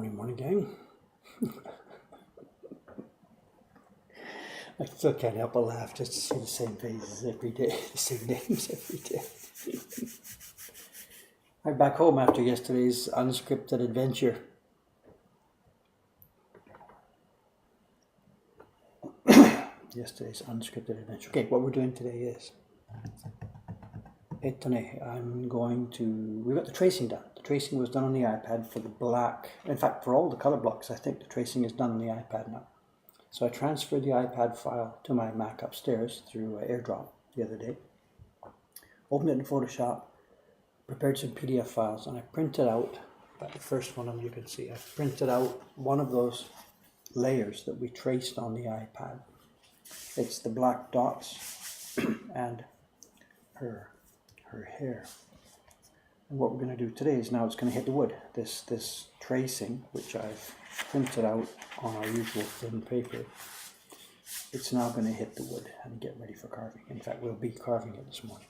Morning, gang. I still can't help but laugh just to see the same faces every day, the same names every day. I'm back home after yesterday's unscripted adventure. Okay, what we're doing today is, we got the tracing done. The tracing was done on the iPad for the black. In fact, for all the color blocks, I think the tracing is done on the iPad now. So I transferred the iPad file to my Mac upstairs through AirDrop the other day. Opened it in Photoshop, prepared some PDF files, and I printed out, the first one of them you can see, I printed out one of those layers that we traced on the iPad. It's the black dots and her hair. And what we're going to do today is now it's going to hit the wood. This tracing, which I've printed out on our usual thin paper, it's now going to hit the wood and get ready for carving. In fact, we'll be carving it this morning.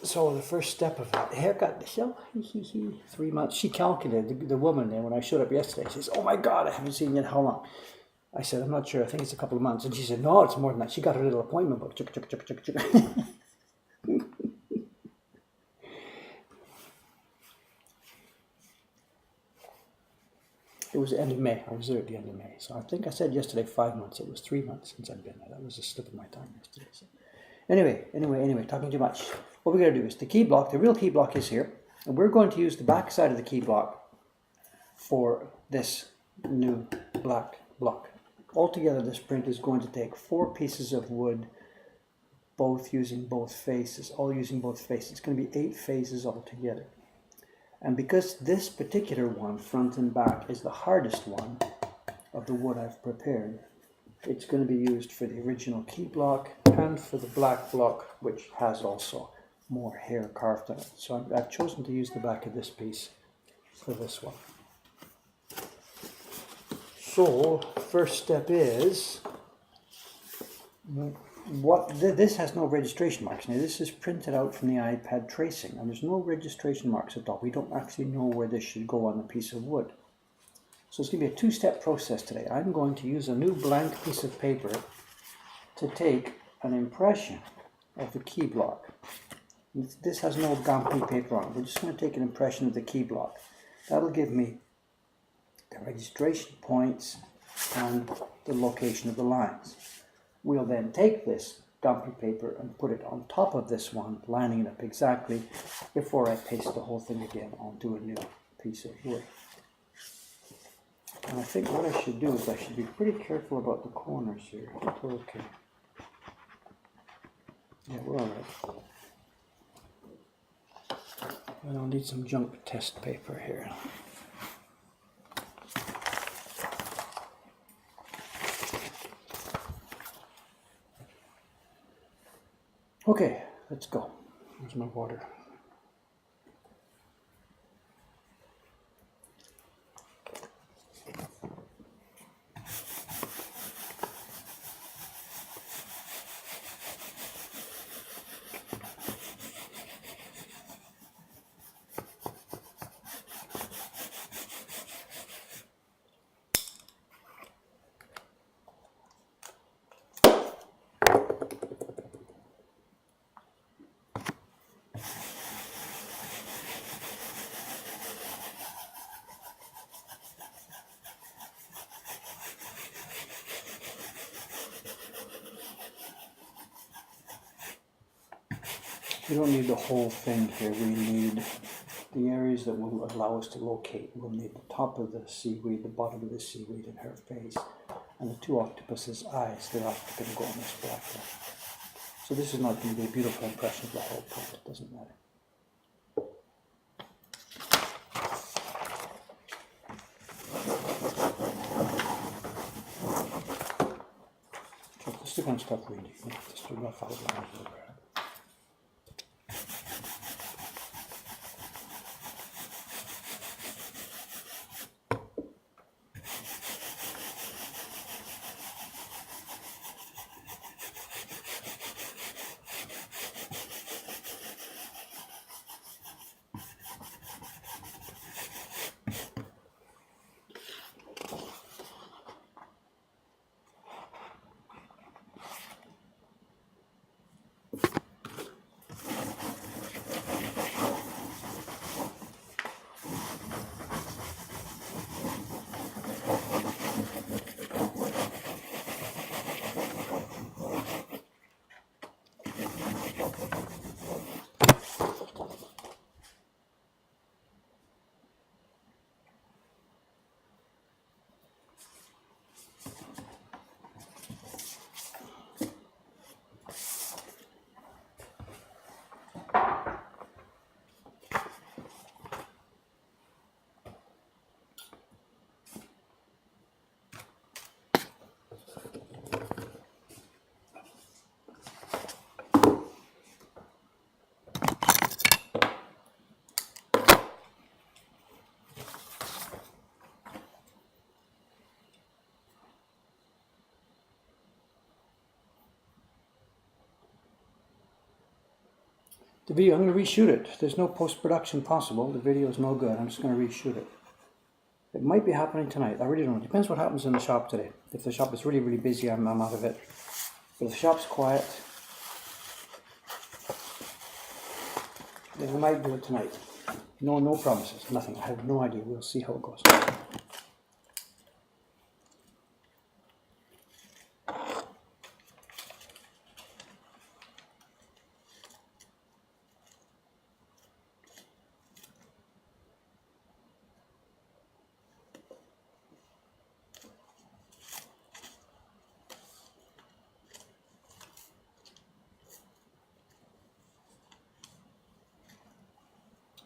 So the first step of it, haircut, 3 months. She calculated, the woman there, when I showed up yesterday, she says, "Oh my God, I haven't seen you in how long?" I said, "I'm not sure, I think it's a couple of months." And she said, "No, it's more than that." She got her little appointment book. It was the end of May. I was there at the end of May. So I think I said yesterday 5 months. It was 3 months since I'd been there. That was a slip of my tongue yesterday. So. Anyway, talking too much. What we're going to do is the key block, the real key block is here. And we're going to use the back side of the key block for this new black block. Altogether, this print is going to take 4 pieces of wood, both using both faces, all using both faces. It's going to be 8 phases altogether. And because this particular one, front and back, is the hardest one of the wood I've prepared, it's going to be used for the original key block and for the black block, which has also more hair carved on it. So I've chosen to use the back of this piece for this one. So, first step is, this has no registration marks. Now this is printed out from the iPad tracing, and there's no registration marks at all. We don't actually know where this should go on the piece of wood. So it's going to be a 2-step process today. I'm going to use a new blank piece of paper to take an impression of the key block. This has no Gampi paper on it. We're just going to take an impression of the key block. That'll give me the registration points and the location of the lines. We'll then take this Gampi paper and put it on top of this one, lining it up exactly before I paste the whole thing again onto a new piece of wood. And I think what I should do is I should be pretty careful about the corners here. We're okay. Yeah, we're all right. And I'll need some junk test paper here. Okay, let's go. Here's my water. We don't need the whole thing here. We need the areas that will allow us to locate. We'll need the top of the seaweed, the bottom of the seaweed, and her face, and the 2 octopus's eyes. They're not going to go on this black one. So this is not going to be a beautiful impression of the whole print. It doesn't matter. So this is going to start reading. Just do not follow the lines over. The video, I'm going to reshoot it. There's no post-production possible. The video is no good. I'm just going to reshoot it. It might be happening tonight. I really don't know. It depends what happens in the shop today. If the shop is really, really busy, I'm out of it. But if the shop's quiet, then I might do it tonight. No promises, nothing. I have no idea. We'll see how it goes.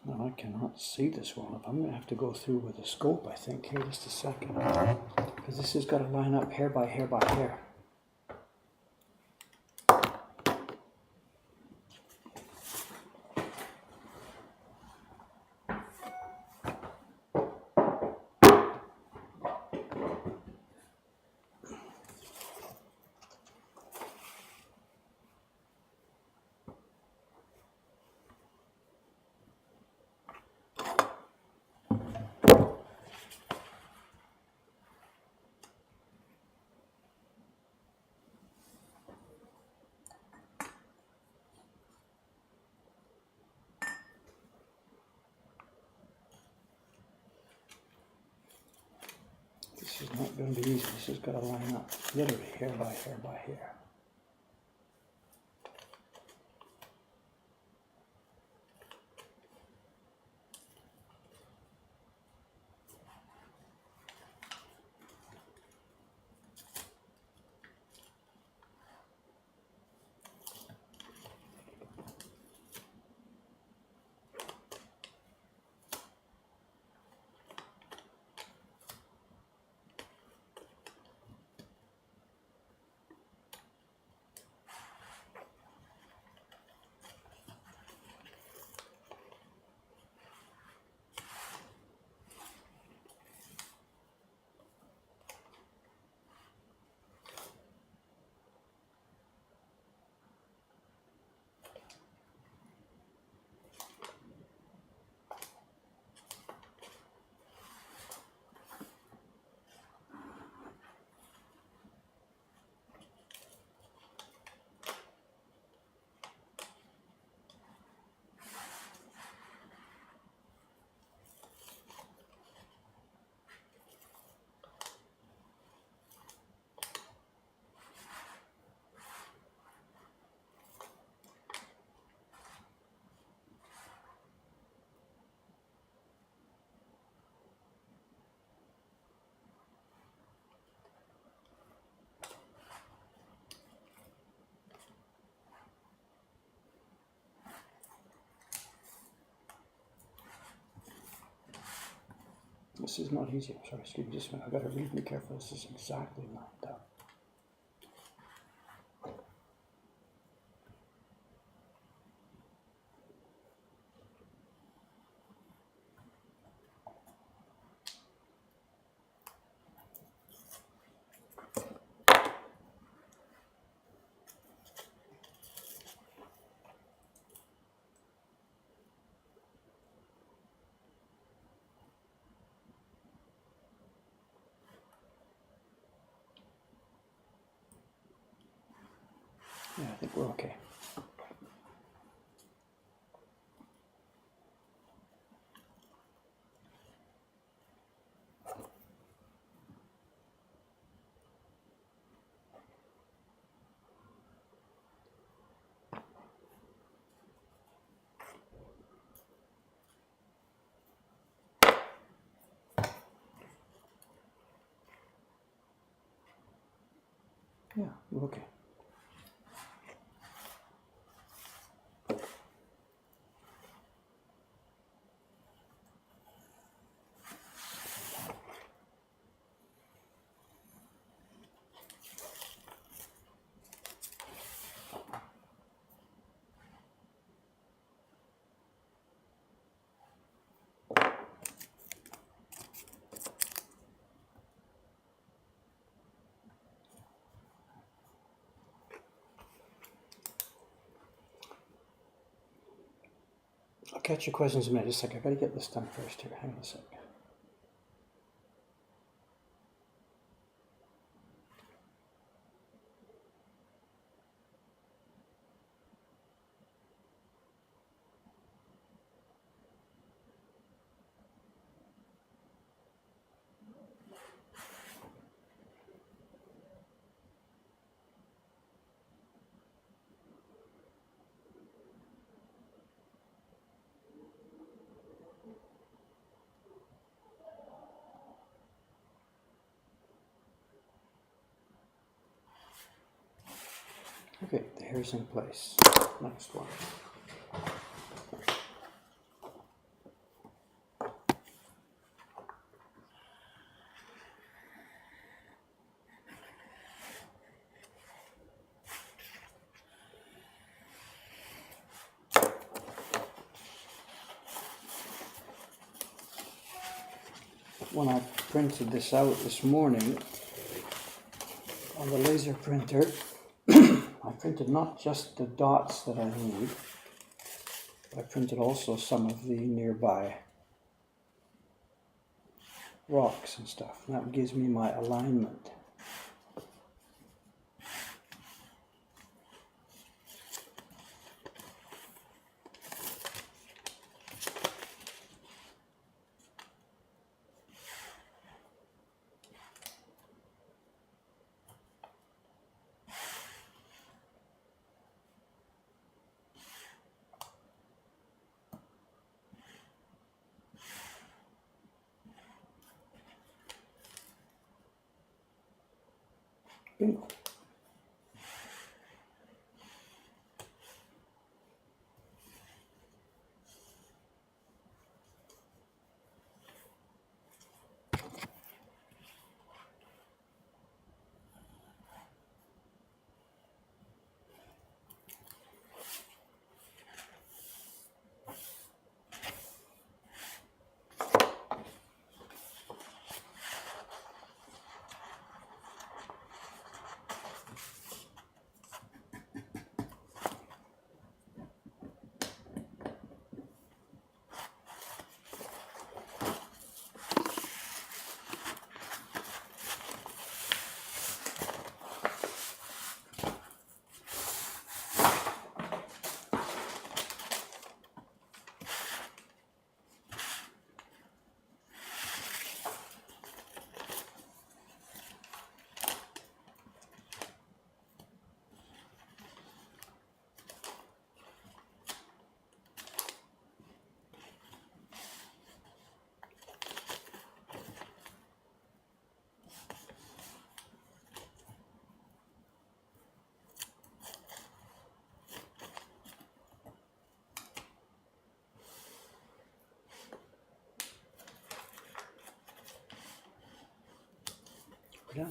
Well, I cannot see this one up. I'm going to have to go through with a scope, I think, here just a second. Because this has got to line up hair by hair by hair. This is not going to be easy. This has got to line up literally hair by hair by hair. This is not easy. I'm sorry, excuse me just a minute. I've got to really be careful. This is exactly lined up. Yeah, I think we're okay. Yeah, we're okay. I'll catch your questions in a minute. Just a sec. I gotta get this done first here. Hang on a sec. Okay, the hair's in place. Next one. When I printed this out this morning on the laser printer, I printed not just the dots that I need, but I printed also some of the nearby rocks and stuff. And that gives me my alignment. Bingo. Yeah.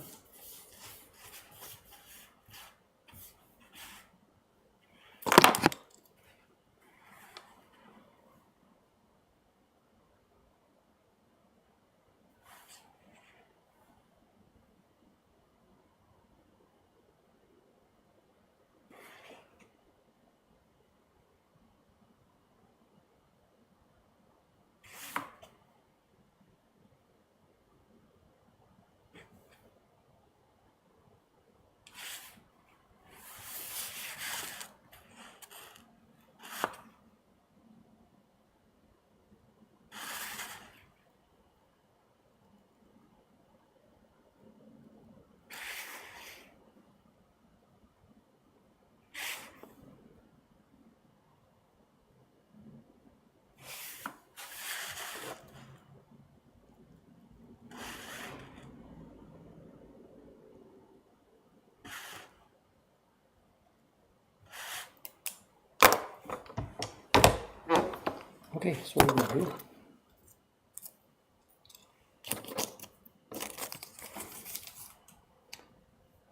Okay, so what we're going to do.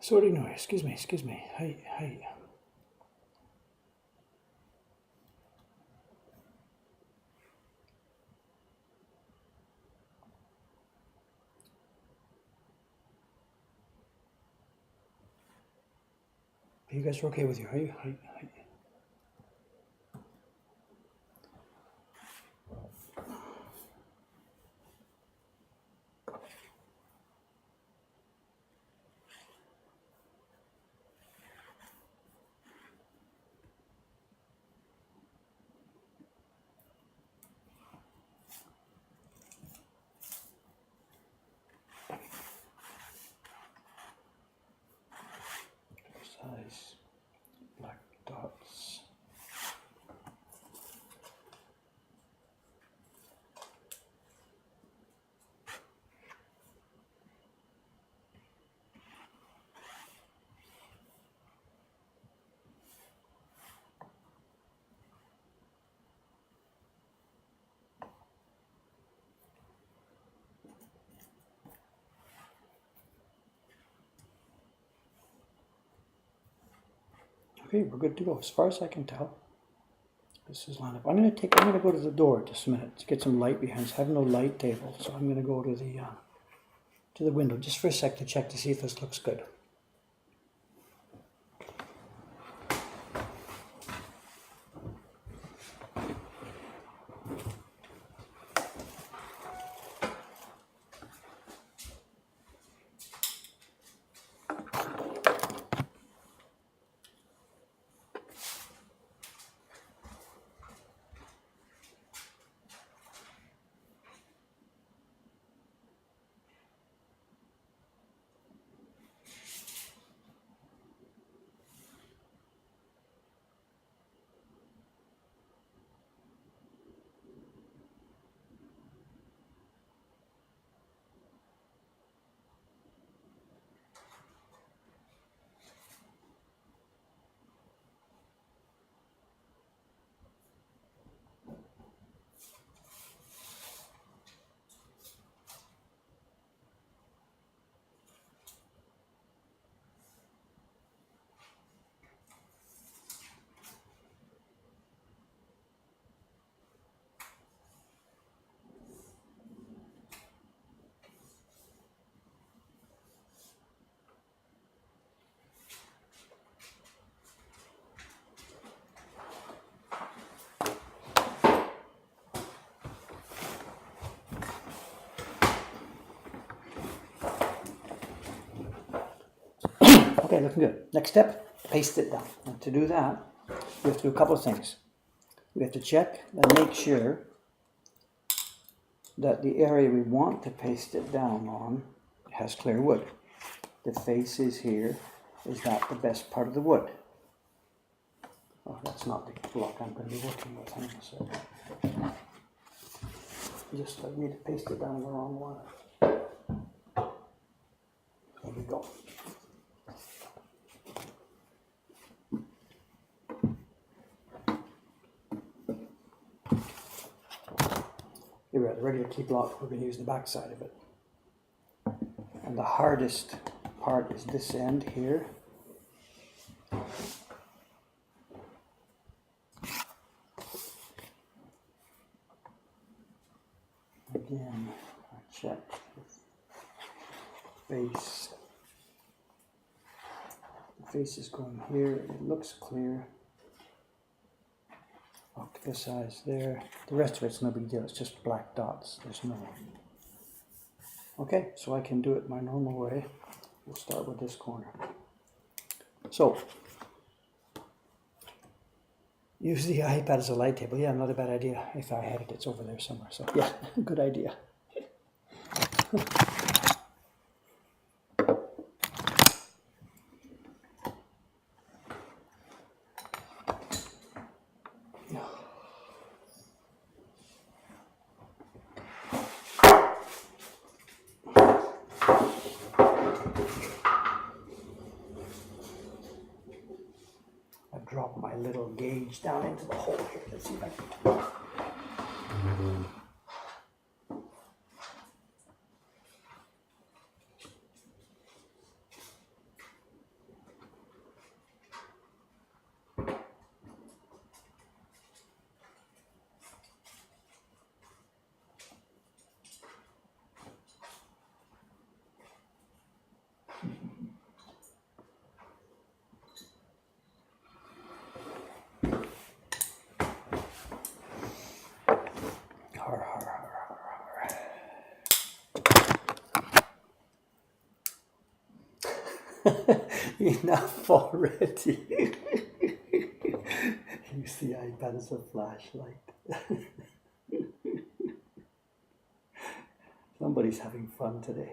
Sorting noise, excuse me. Hi. You guys are okay with you, are you? Hi. Size black dots. Okay, we're good to go. As far as I can tell, this is lined up. I'm gonna go to the door just a minute to get some light behind us. I have no light table, so I'm gonna go to the window just for a sec to check to see if this looks good. Okay, looking good. Next step, paste it down. And to do that, we have to do a couple of things. We have to check and make sure that the area we want to paste it down on has clear wood. The face is here. Is that the best part of the wood? Oh, that's not the block I'm going to be working with. Hang on a second. Just I need to paste it down the wrong one. There we go. Here we are, the regular key block. We're going to use the back side of it. And the hardest part is this end here. Again, I check the face. The face is going here. It looks clear. Octopus eyes there. The rest of it's no big deal. It's just black dots. There's no. Okay, so I can do it my normal way. We'll start with this corner. So, use the iPad as a light table. Yeah, not a bad idea. If I had it, it's over there somewhere. So, yeah, good idea. Drop my little gauge down into the hole here. Let's see if I can. Enough already. Use the iPad as a flashlight. Somebody's having fun today.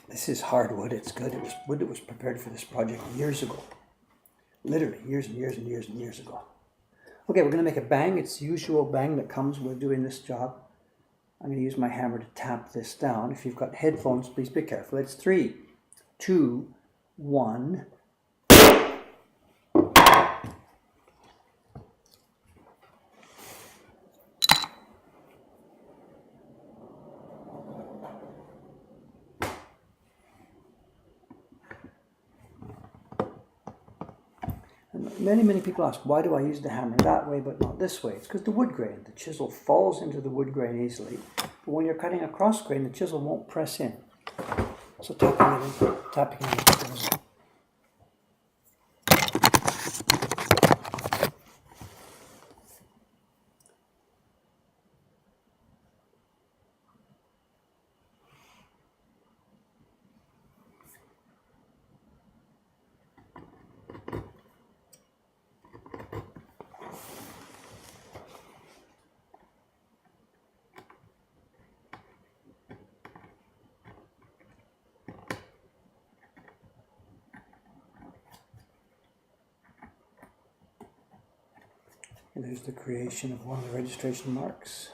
This is hardwood. It's good. It was wood that was prepared for this project years ago. Literally years and years and years and years ago. Okay, we're going to make a bang. It's the usual bang that comes with doing this job. I'm going to use my hammer to tap this down. If you've got headphones, please be careful. It's 3, 2, 1. Many people ask, why do I use the hammer that way but not this way? It's because the wood grain, the chisel falls into the wood grain easily. But when you're cutting a cross grain, the chisel won't press in. So tapping it in. And there's the creation of one of the registration marks.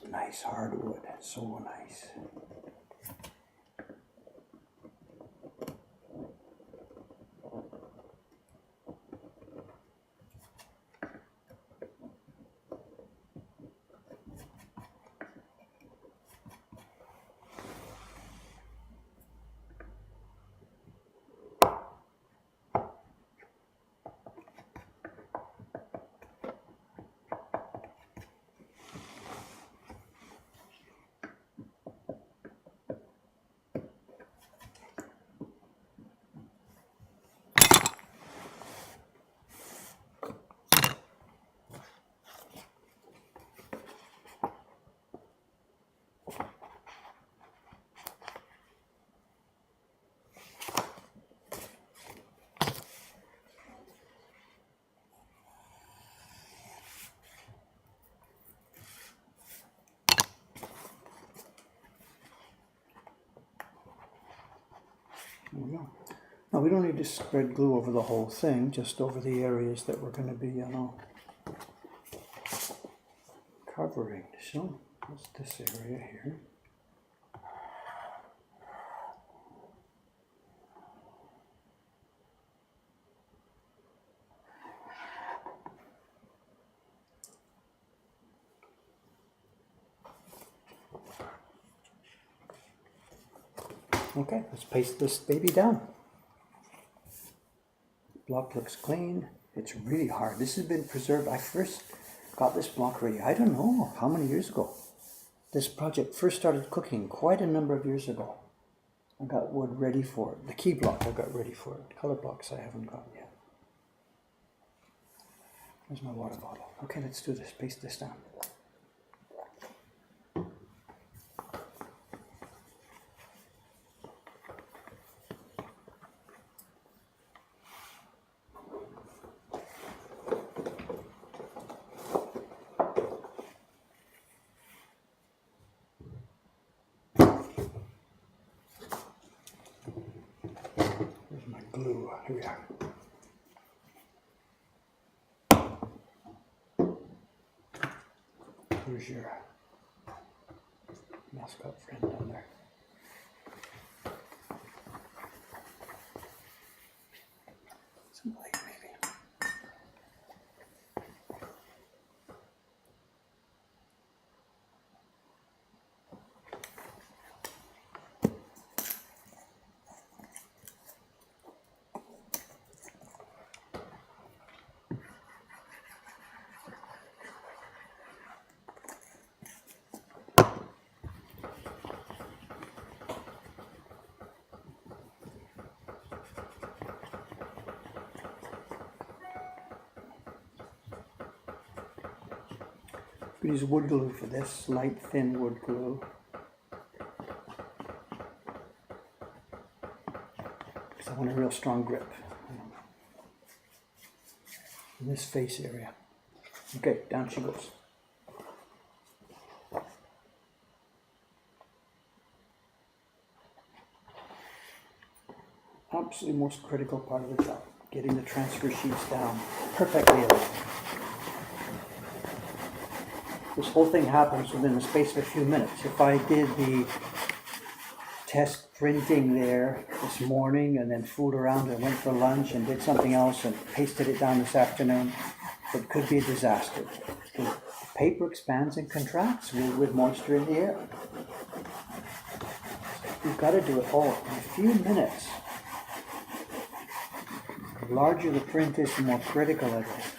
Nice hardwood, so nice. There we go. Now we don't need to spread glue over the whole thing, just over the areas that we're going to be, covering. So that's this area here. Okay, let's paste this baby down. Block looks clean. It's really hard. This has been preserved. I first got this block ready, I don't know how many years ago. This project first started cooking quite a number of years ago. I got wood ready for it. The key block I got ready for it. Color blocks I haven't gotten yet. There's my water bottle. Okay, let's do this. Paste this down. glue. Here we are. Here's your mascot friend down there. Some light, maybe. Use wood glue for this, light thin wood glue. Because I want a real strong grip in this face area. Okay, down she goes. Absolutely most critical part of the job, getting the transfer sheets down perfectly aligned. This whole thing happens within the space of a few minutes. If I did the test printing there this morning and then fooled around and went for lunch and did something else and pasted it down this afternoon, it could be a disaster. The paper expands and contracts with moisture in the air. You've got to do it all in a few minutes. The larger the print is, the more critical it is.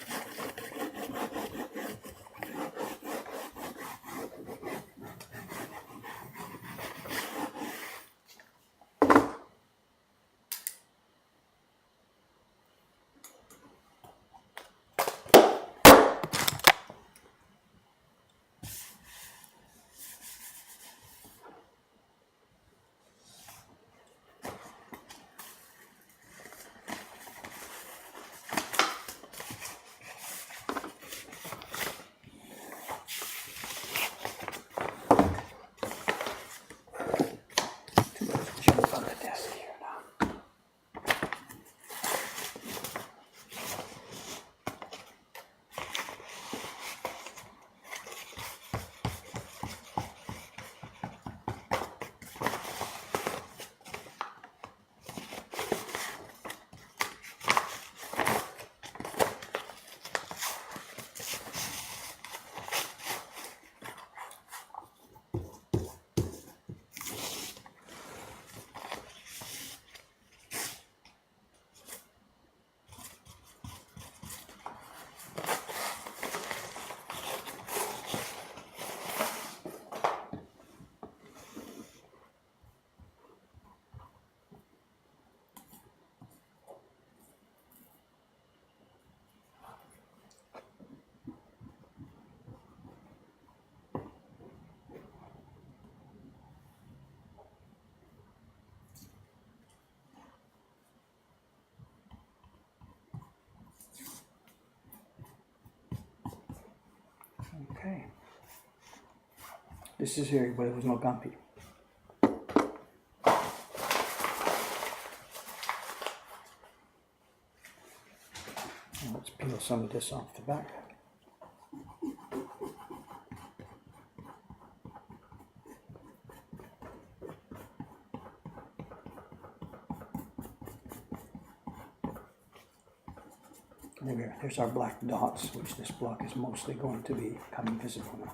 Okay. This is here where there was no gumpy. Let's peel some of this off the back. There we are. There's our black dots, which this block is mostly going to be becoming visible now.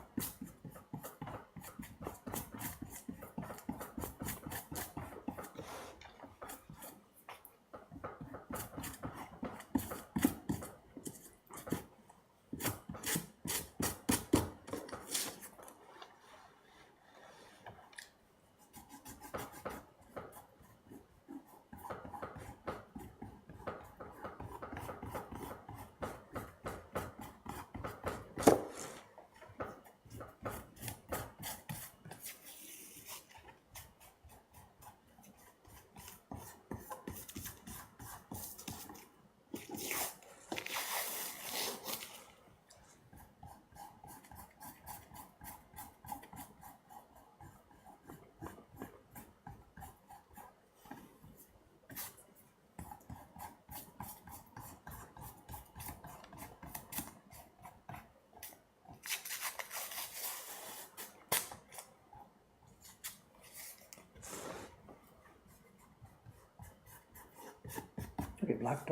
Okay, black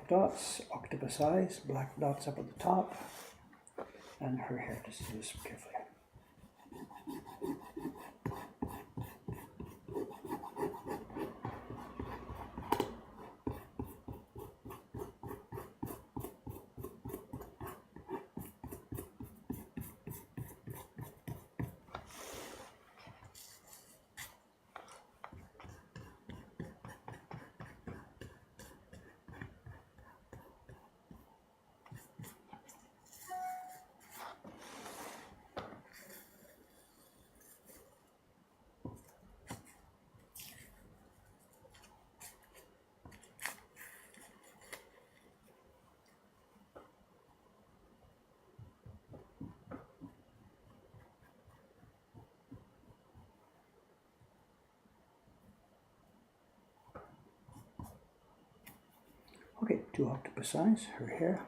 dots, octopus eyes, black dots up at the top, and her hair. Just do this carefully. Okay, 2 octopus eyes, her hair.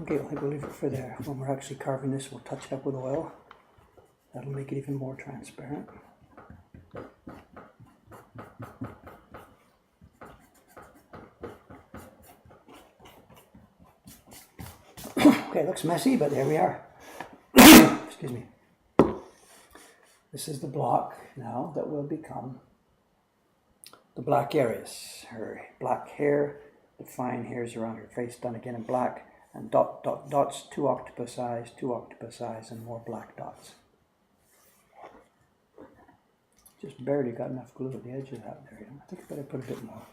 Okay, I think we'll leave it for there. When we're actually carving this, we'll touch it up with oil. That'll make it even more transparent. Okay, it looks messy, but there we are. Excuse me. This is the block now that will become the black areas. Her black hair, the fine hairs around her face done again in black, and dots, 2 octopus eyes, and more black dots. Just barely got enough glue at the edge of that there. I think I better put a bit more.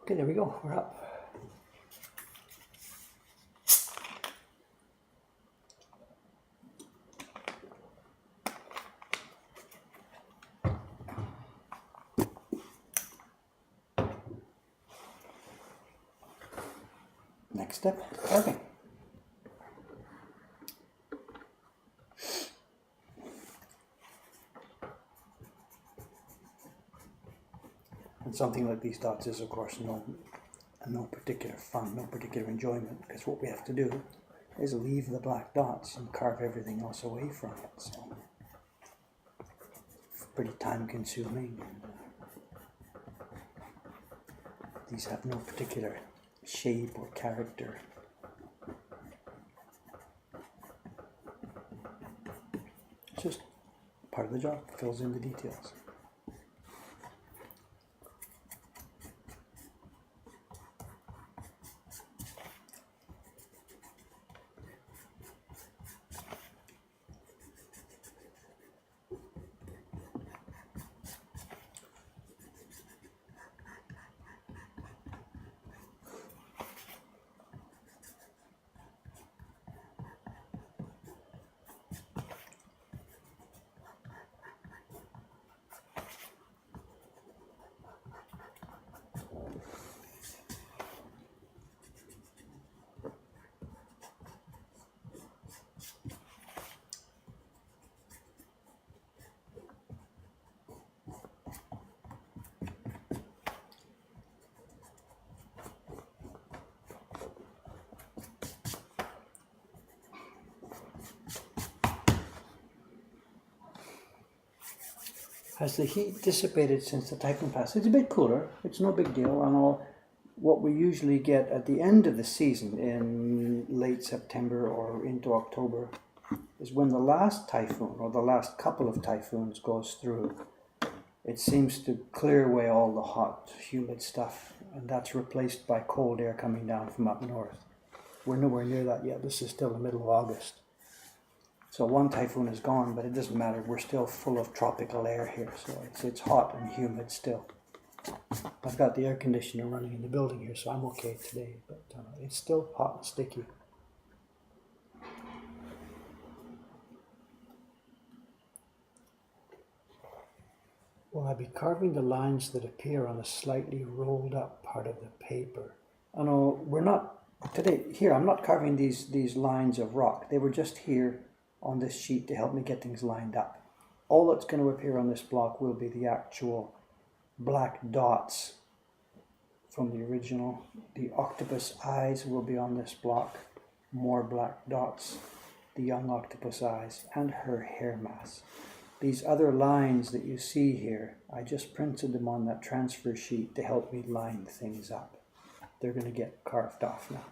Okay, there we go, we're up. Next step, carving. And something like these dots is, of course, no particular fun, no particular enjoyment, because what we have to do is leave the black dots and carve everything else away from it. So it's pretty time consuming. These have no particular shape or character. It's just part of the job, fills in the details. Has the heat dissipated since the typhoon passed? It's a bit cooler. It's no big deal. And all what we usually get at the end of the season in late September or into October is when the last typhoon or the last couple of typhoons goes through. It seems to clear away all the hot, humid stuff, and that's replaced by cold air coming down from up north. We're nowhere near that yet. This is still the middle of August. So one typhoon is gone, but it doesn't matter. We're still full of tropical air here, so it's hot and humid still. I've got the air conditioner running in the building here, so I'm okay today, but it's still hot and sticky. Will I be carving the lines that appear on a slightly rolled up part of the paper? I know we're not, today, here, I'm not carving these lines of rock. They were just here on this sheet to help me get things lined up. All that's going to appear on this block will be the actual black dots from the original. The octopus eyes will be on this block, more black dots, the young octopus eyes, and her hair mass. These other lines that you see here, I just printed them on that transfer sheet to help me line things up. They're going to get carved off now.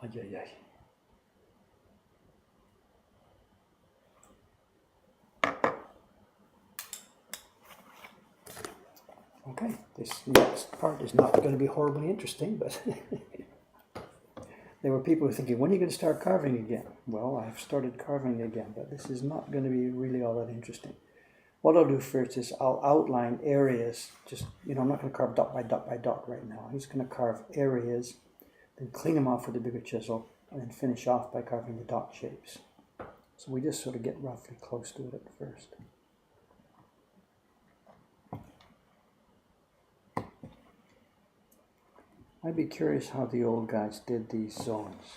Ay, ay, ay. Okay, this next part is not going to be horribly interesting, but there were people who were thinking, when are you going to start carving again? Well, I've started carving again, but this is not going to be really all that interesting. What I'll do first is I'll outline areas, just, I'm not going to carve dot by dot by dot right now. I'm just going to carve areas, then clean them off with a bigger chisel, and then finish off by carving the dot shapes. So we just sort of get roughly close to it at first. I'd be curious how the old guys did these zones.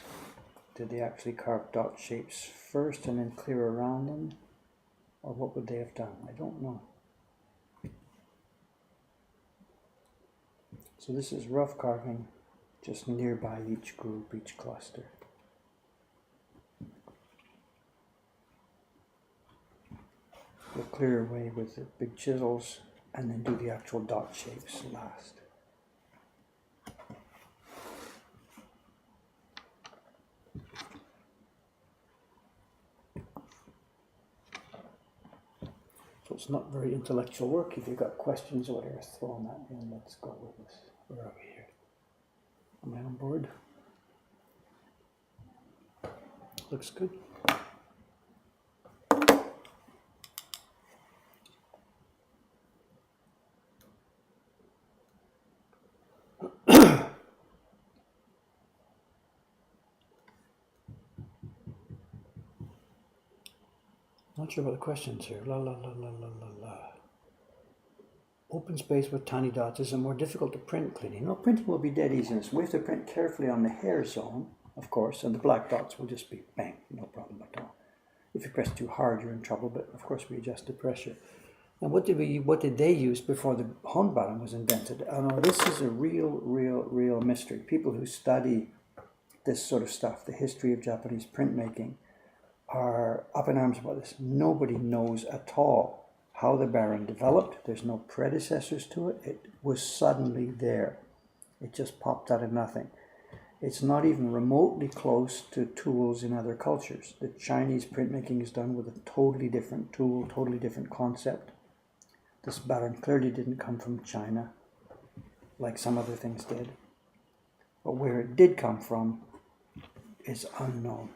Did they actually carve dot shapes first and then clear around them? Or what would they have done? I don't know. So this is rough carving just nearby each group, each cluster. We'll clear away with the big chisels and then do the actual dot shapes last. So it's not very intellectual work. If you've got questions or whatever, throw them at me and let's go with this. Where are we here? Am I on board? Looks good. Not sure about the questions here. La la la la la la la. Open space with tiny dots is more difficult to print cleaning. No, printing will be dead easy. So we have to print carefully on the hair zone, of course, and the black dots will just be bang, no problem at all. If you press too hard, you're in trouble, but of course we adjust the pressure. And what did they use before the Honbaran was invented? This is a real mystery. People who study this sort of stuff, the history of Japanese printmaking, are up in arms about this. Nobody knows at all how the Baron developed. There's no predecessors to it. It was suddenly there. It just popped out of nothing. It's not even remotely close to tools in other cultures. The Chinese printmaking is done with a totally different tool, totally different concept. This Baron clearly didn't come from China, like some other things did. But where it did come from is unknown.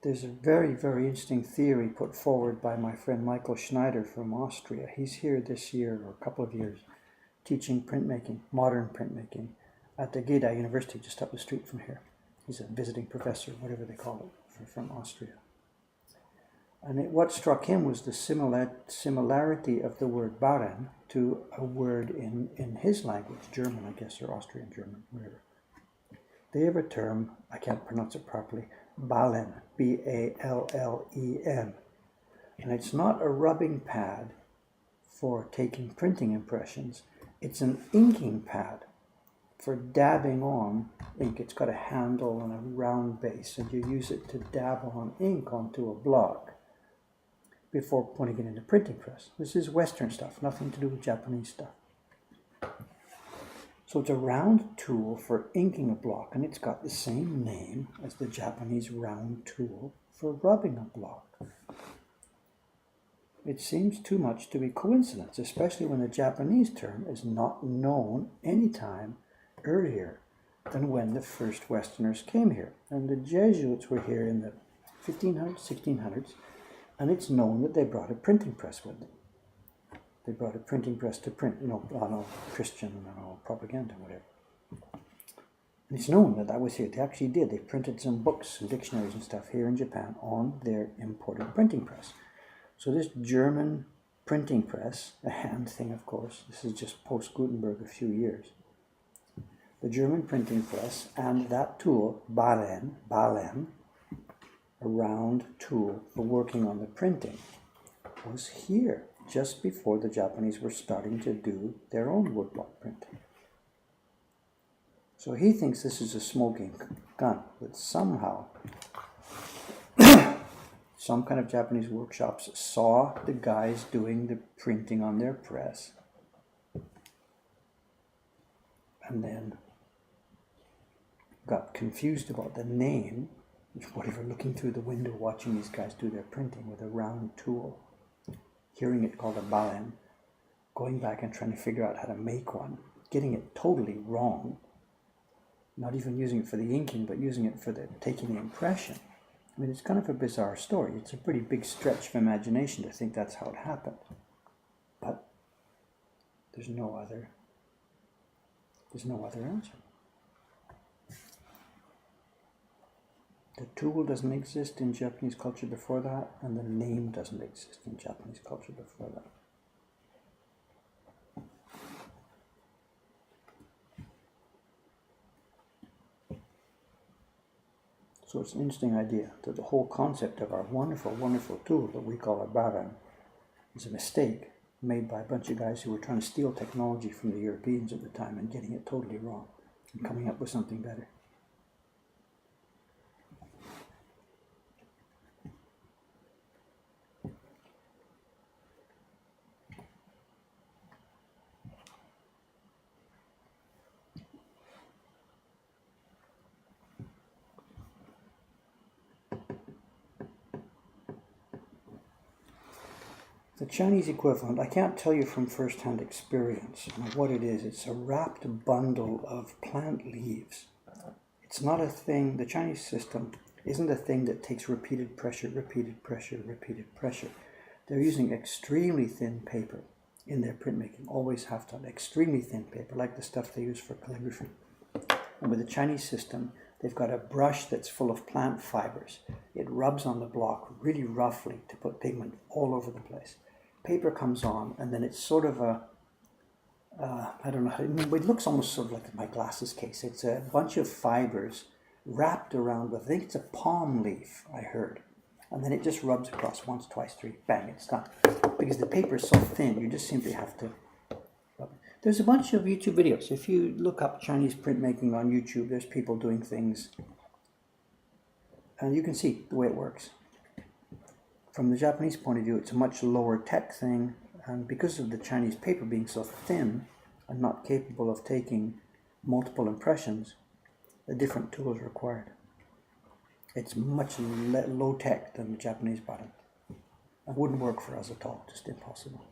There's a very interesting theory put forward by my friend Michael Schneider from Austria. He's here this year, or a couple of years, teaching printmaking, modern printmaking, at the Geda University just up the street from here. He's a visiting professor, whatever they call it, from Austria. And what struck him was the similarity of the word Baren to a word in his language, German, I guess, or Austrian German, whatever. They have a term, I can't pronounce it properly, Ballen, B-A-L-L-E-N. And it's not a rubbing pad for taking printing impressions. It's an inking pad for dabbing on ink. It's got a handle and a round base, and you use it to dab on ink onto a block before putting it in the printing press. This is Western stuff, nothing to do with Japanese stuff. So it's a round tool for inking a block, and it's got the same name as the Japanese round tool for rubbing a block. It seems too much to be coincidence, especially when the Japanese term is not known any time earlier than when the first Westerners came here. And the Jesuits were here in the 1500s, 1600s, and it's known that they brought a printing press with them. They brought a printing press to print, on Christian propaganda, whatever. And it's known that was here. They actually did. They printed some books and dictionaries and stuff here in Japan on their imported printing press. So this German printing press, a hand thing, of course, this is just post-Gutenberg a few years. The German printing press and that tool, Balen, a round tool for working on the printing, was here just before the Japanese were starting to do their own woodblock printing. So he thinks this is a smoking gun, that somehow some kind of Japanese workshops saw the guys doing the printing on their press and then got confused about the name, whatever, looking through the window watching these guys do their printing with a round tool, hearing it called a balen, going back and trying to figure out how to make one, getting it totally wrong, not even using it for the inking, but using it for the taking the impression. I mean, it's kind of a bizarre story. It's a pretty big stretch of imagination to think that's how it happened. But there's no other answer. The tool doesn't exist in Japanese culture before that, and the name doesn't exist in Japanese culture before that. So it's an interesting idea that the whole concept of our wonderful, wonderful tool that we call a baran is a mistake made by a bunch of guys who were trying to steal technology from the Europeans at the time and getting it totally wrong and coming up with something better. The Chinese equivalent, I can't tell you from first-hand experience what it is. It's a wrapped bundle of plant leaves. It's not a thing, the Chinese system isn't a thing that takes repeated pressure, repeated pressure, repeated pressure. They're using extremely thin paper in their printmaking, always have done, extremely thin paper, like the stuff they use for calligraphy. And with the Chinese system, they've got a brush that's full of plant fibers. It rubs on the block really roughly to put pigment all over the place. Paper comes on, and then it's sort of I don't know, it looks almost sort of like my glasses case. It's a bunch of fibers wrapped around with, I think it's a palm leaf, I heard. And then it just rubs across once, twice, three, bang, it's done. Because the paper is so thin, you just simply have to rub it. There's a bunch of YouTube videos. If you look up Chinese printmaking on YouTube, there's people doing things. And you can see the way it works. From the Japanese point of view, it's a much lower tech thing, and because of the Chinese paper being so thin and not capable of taking multiple impressions, a different tool is required. It's much low tech than the Japanese button. It wouldn't work for us at all, just impossible.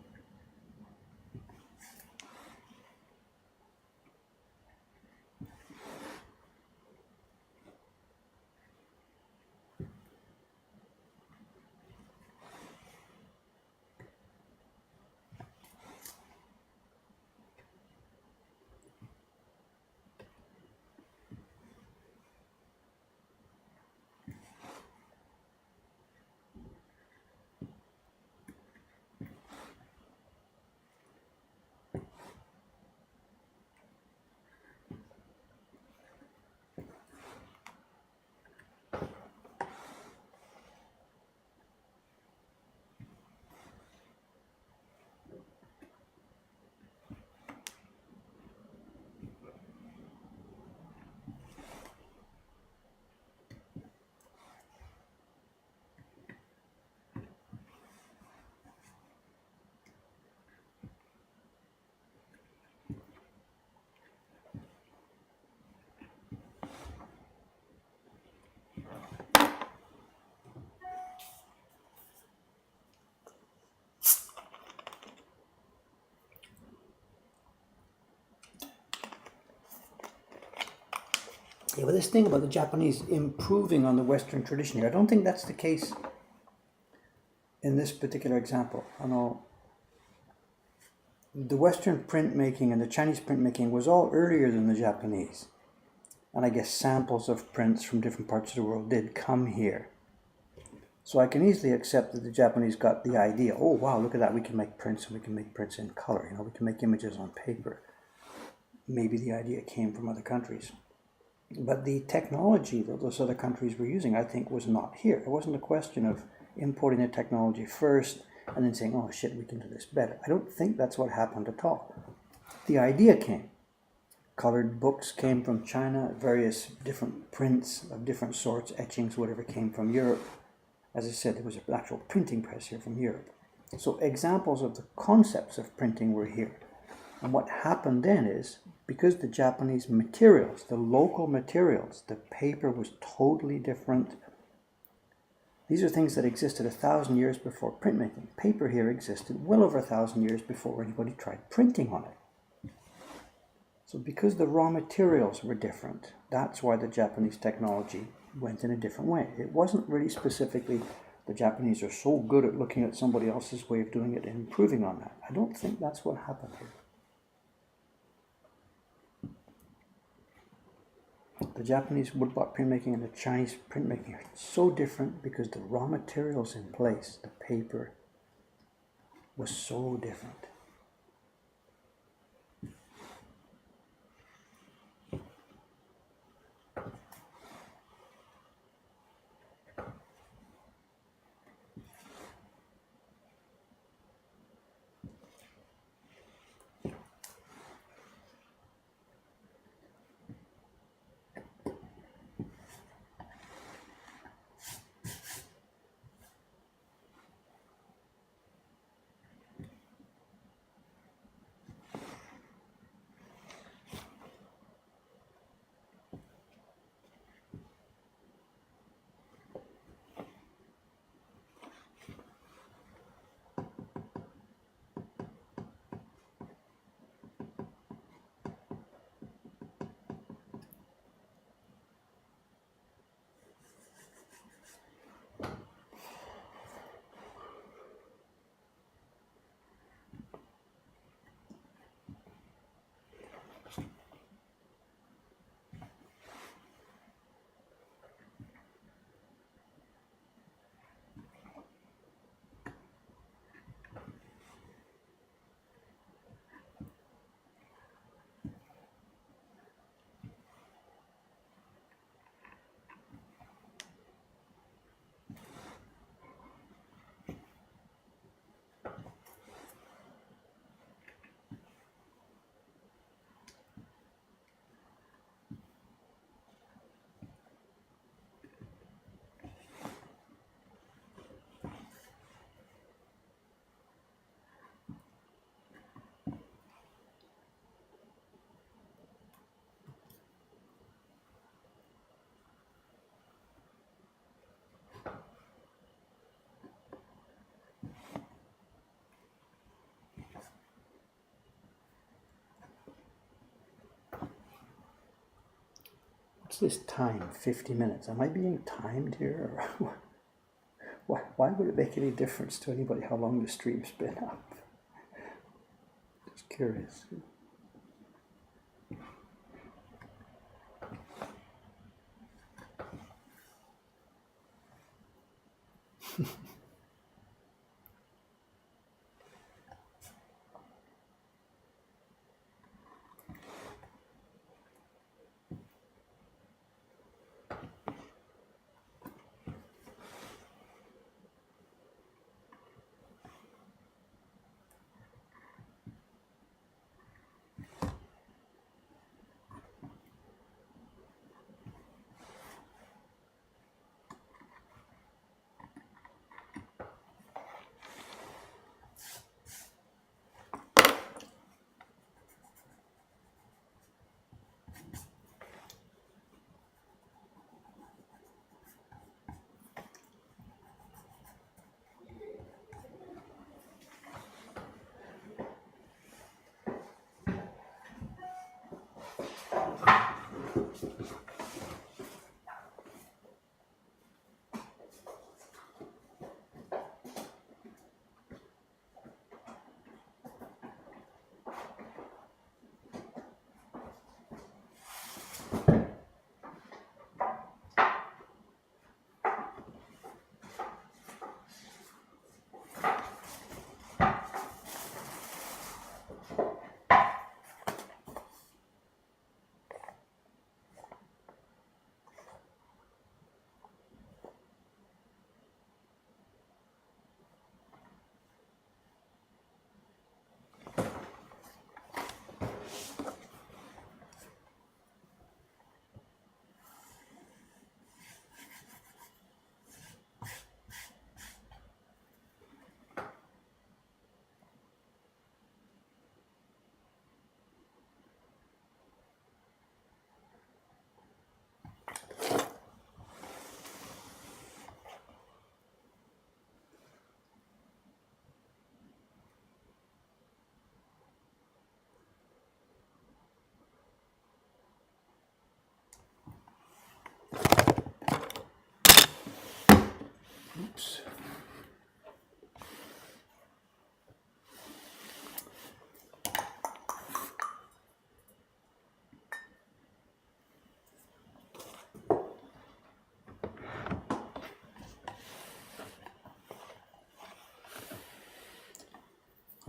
Yeah, but this thing about the Japanese improving on the Western tradition here, I don't think that's the case in this particular example. I know the Western printmaking and the Chinese printmaking was all earlier than the Japanese. And I guess samples of prints from different parts of the world did come here. So I can easily accept that the Japanese got the idea, oh wow, look at that, we can make prints and we can make prints in color, we can make images on paper. Maybe the idea came from other countries. But the technology that those other countries were using, I think, was not here. It wasn't a question of importing the technology first and then saying, oh shit, we can do this better. I don't think that's what happened at all. The idea came. Colored books came from China, various different prints of different sorts, etchings, whatever came from Europe. As I said, there was an actual printing press here from Europe. So examples of the concepts of printing were here. And what happened then is, because the Japanese materials, the local materials, the paper was totally different. These are things that existed 1,000 years before printmaking. Paper here existed well over 1,000 years before anybody tried printing on it. So because the raw materials were different, that's why the Japanese technology went in a different way. It wasn't really specifically the Japanese are so good at looking at somebody else's way of doing it and improving on that. I don't think that's what happened here. The Japanese woodblock printmaking and the Chinese printmaking are so different because the raw materials in place, the paper, was so different. What's this time? 50 minutes. Am I being timed here? Why would it make any difference to anybody how long the stream's been up? Just curious.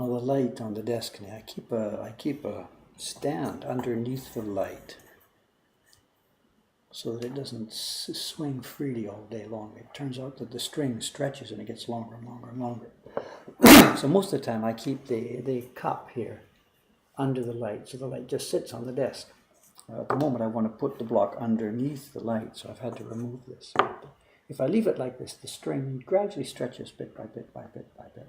the light on the desk now. I keep a stand underneath the light so that it doesn't swing freely all day long. It turns out that the string stretches and it gets longer and longer and longer. So most of the time I keep the cup here under the light, so the light just sits on the desk. At the moment I want to put the block underneath the light, so I've had to remove this. If I leave it like this, the string gradually stretches bit by bit by bit by bit.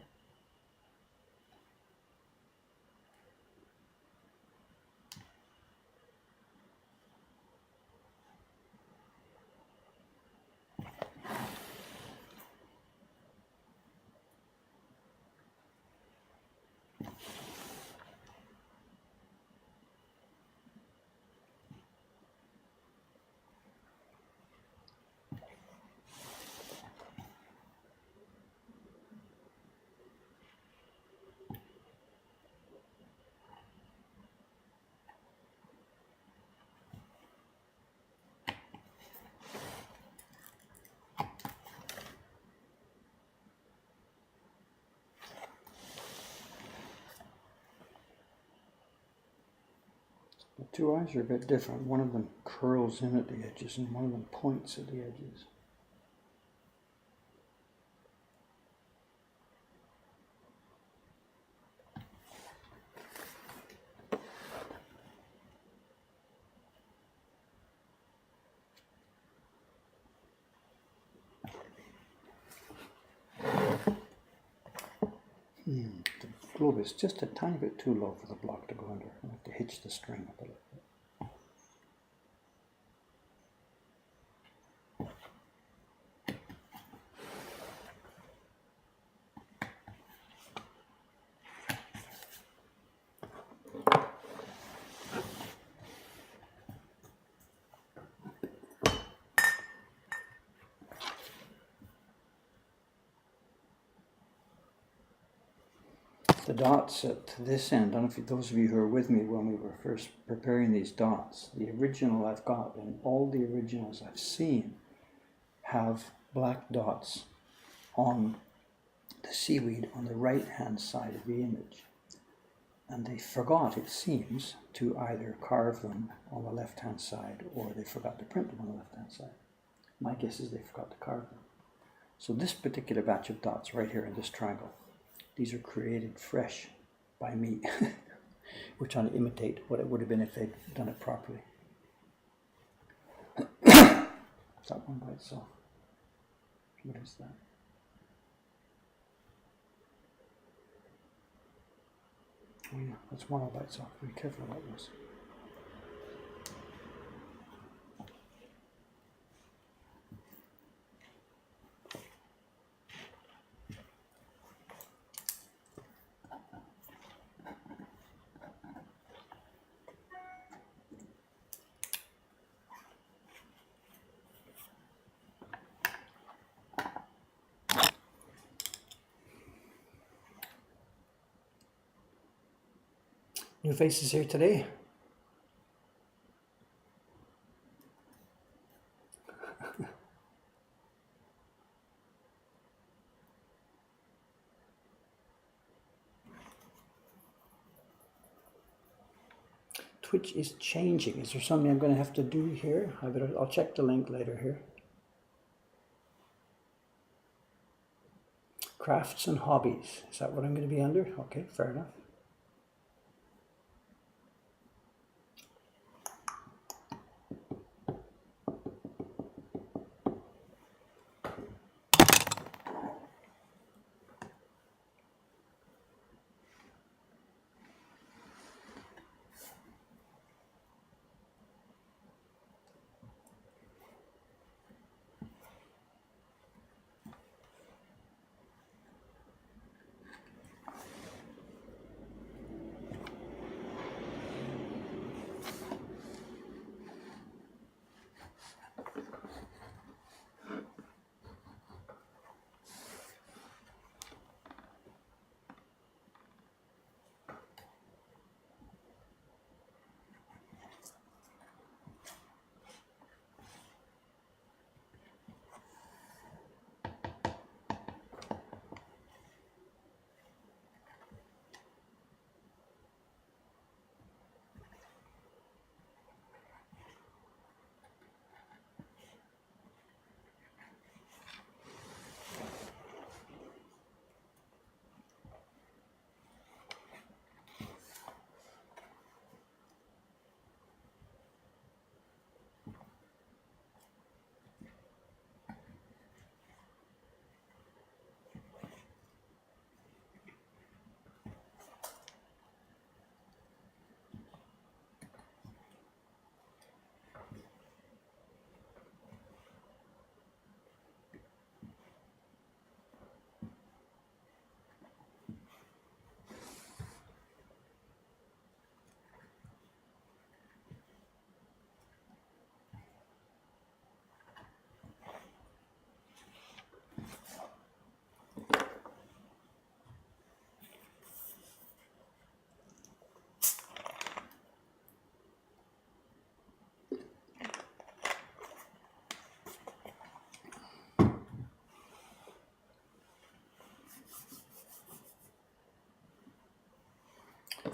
The two eyes are a bit different. One of them curls in at the edges and one of them points at the edges. The globe is just a tiny bit too low for the block to go under. I have to hitch the string up a little bit. The dots at this end, I don't know if those of you who were with me when we were first preparing these dots, the original I've got and all the originals I've seen have black dots on the seaweed on the right hand side of the image. And they forgot, it seems, to either carve them on the left hand side or they forgot to print them on the left hand side. My guess is they forgot to carve them. So this particular batch of dots right here in this triangle, these are created fresh by me. We're trying to imitate what it would have been if they'd done it properly. That one by itself. What is that? Oh yeah, that's one all by itself. Be careful about this. New faces here today. Twitch is changing. Is there something I'm going to have to do here? I'll check the link later here. Crafts and hobbies. Is that what I'm going to be under? Okay, fair enough.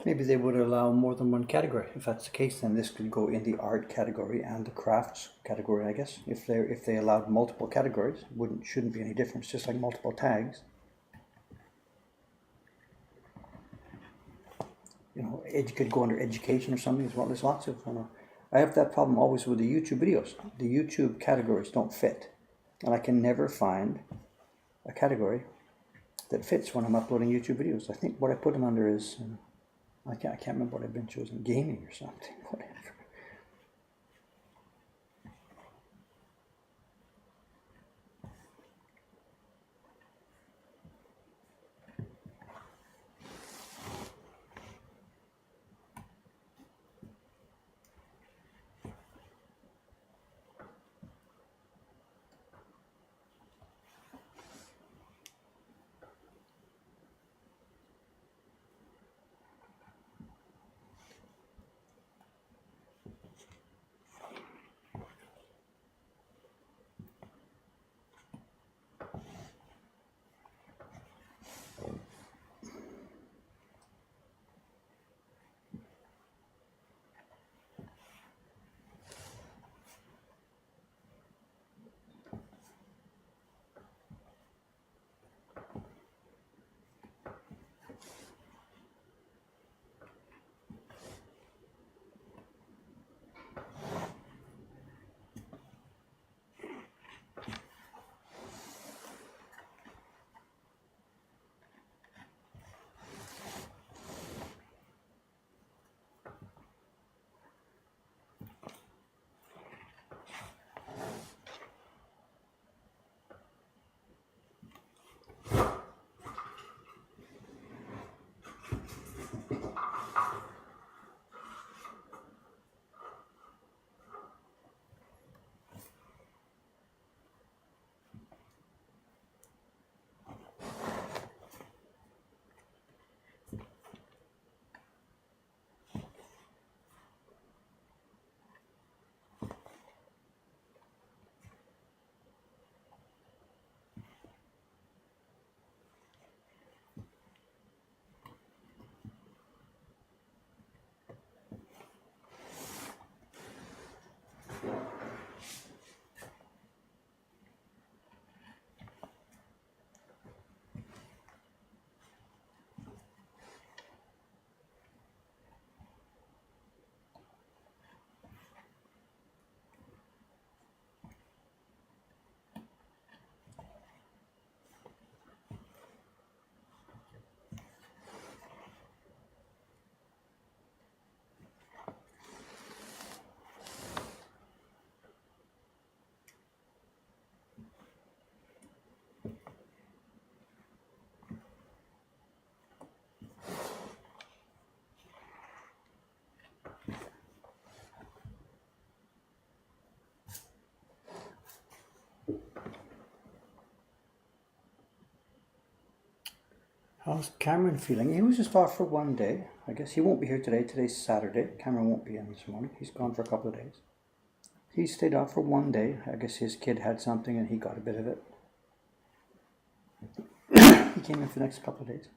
Maybe they would allow more than one category. If that's the case, then this could go in the art category and the crafts category, I guess. If they allowed multiple categories, shouldn't be any difference, just like multiple tags. You know, it could go under education or something as well. There's lots of, I have that problem always with the YouTube videos. The YouTube categories don't fit. And I can never find a category that fits when I'm uploading YouTube videos. I think what I put them under is, I can't remember what I've been chosen, gaming or something, whatever. How's Cameron feeling? He was just off for one day. I guess he won't be here today. Today's Saturday. Cameron won't be in this morning. He's gone for a couple of days. He stayed off for one day. I guess his kid had something and he got a bit of it. He came in for the next couple of days.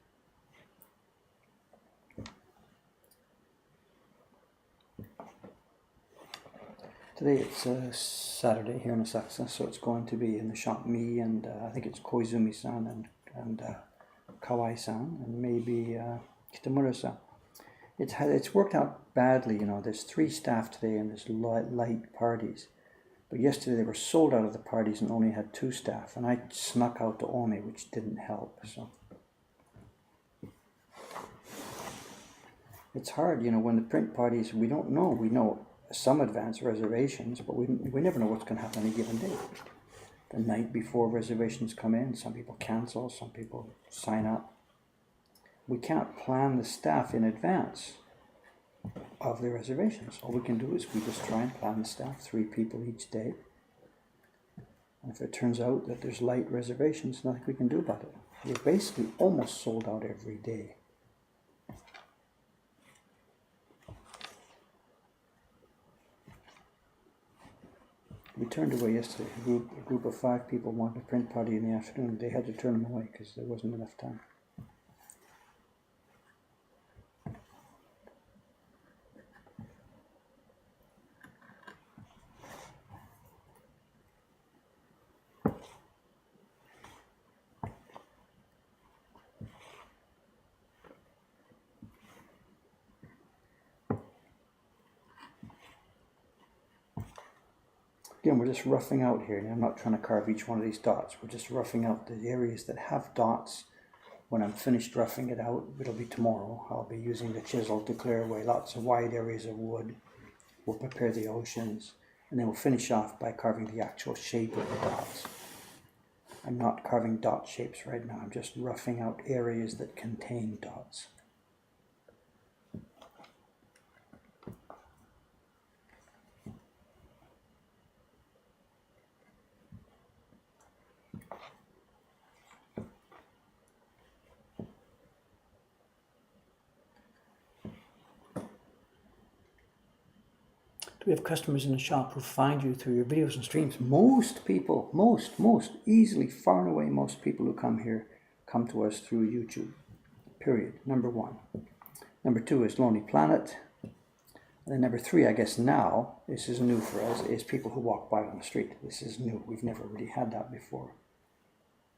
Today it's Saturday here in Osaka, so it's going to be in the shop, me and I think it's Koizumi-san and Kawai-san and maybe Kitamura-san. It's worked out badly, you know. There's 3 staff today and there's light parties. But yesterday they were sold out of the parties and only had 2 staff, and I snuck out to Ome, which didn't help. So it's hard, you know, when the print parties, we don't know. We know some advance reservations, but we never know what's going to happen any given day. The night before reservations come in, some people cancel, some people sign up. We can't plan the staff in advance of the reservations. All we can do is we just try and plan the staff, 3 people each day. And if it turns out that there's light reservations, nothing we can do about it. We're basically almost sold out every day. We turned away yesterday. A group of 5 people wanted a print party in the afternoon. They had to turn them away because there wasn't enough time. Again, we're just roughing out here. Now, I'm not trying to carve each one of these dots. We're just roughing out the areas that have dots. When I'm finished roughing it out, it'll be tomorrow. I'll be using the chisel to clear away lots of wide areas of wood. We'll prepare the oceans, and then we'll finish off by carving the actual shape of the dots. I'm not carving dot shapes right now. I'm just roughing out areas that contain dots. Do we have customers in the shop who find you through your videos and streams? Most people, most easily, far and away, most people who come here come to us through YouTube, period, number one. Number two is Lonely Planet. And then number three, I guess now, this is new for us, is people who walk by on the street. This is new. We've never really had that before.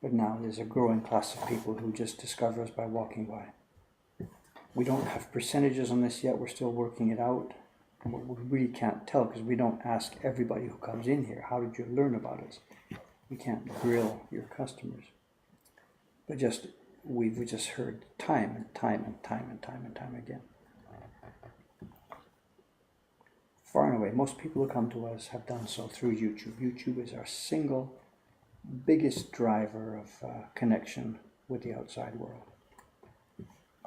But now there's a growing class of people who just discover us by walking by. We don't have percentages on this yet. We're still working it out. We really can't tell because we don't ask everybody who comes in here, how did you learn about us? We can't grill your customers. But we've just heard time and time again. Far and away, most people who come to us have done so through YouTube. YouTube is our single biggest driver of connection with the outside world.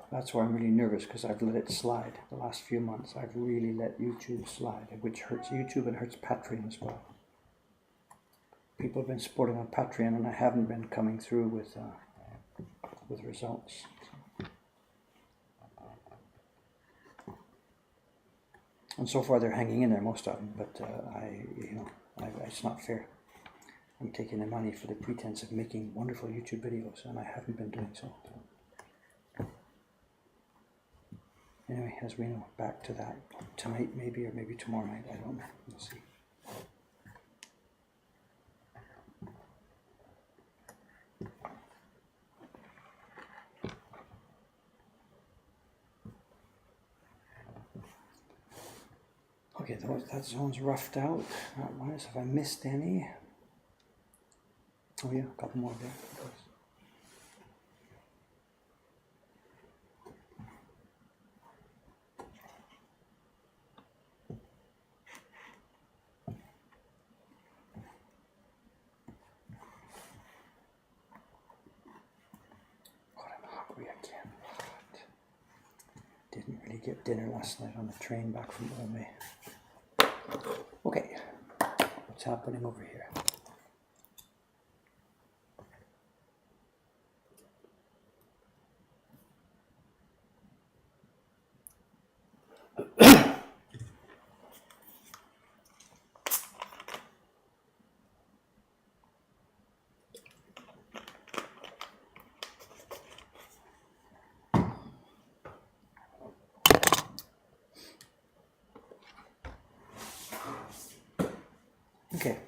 That's why I'm really nervous, because I've let it slide. The last few months, I've really let YouTube slide, which hurts YouTube and hurts Patreon as well. People have been supporting on Patreon, and I haven't been coming through with results. And so far, they're hanging in there, most of them. But it's not fair. I'm taking the money for the pretense of making wonderful YouTube videos, and I haven't been doing so. Anyway, as we know, back to that tonight maybe, or maybe tomorrow night, I don't know, we'll see. Okay, that zone's roughed out. That one is, have I missed any? Oh yeah, a couple more there. Didn't really get dinner last night on the train back from Olme. Okay, what's happening over here? Okay,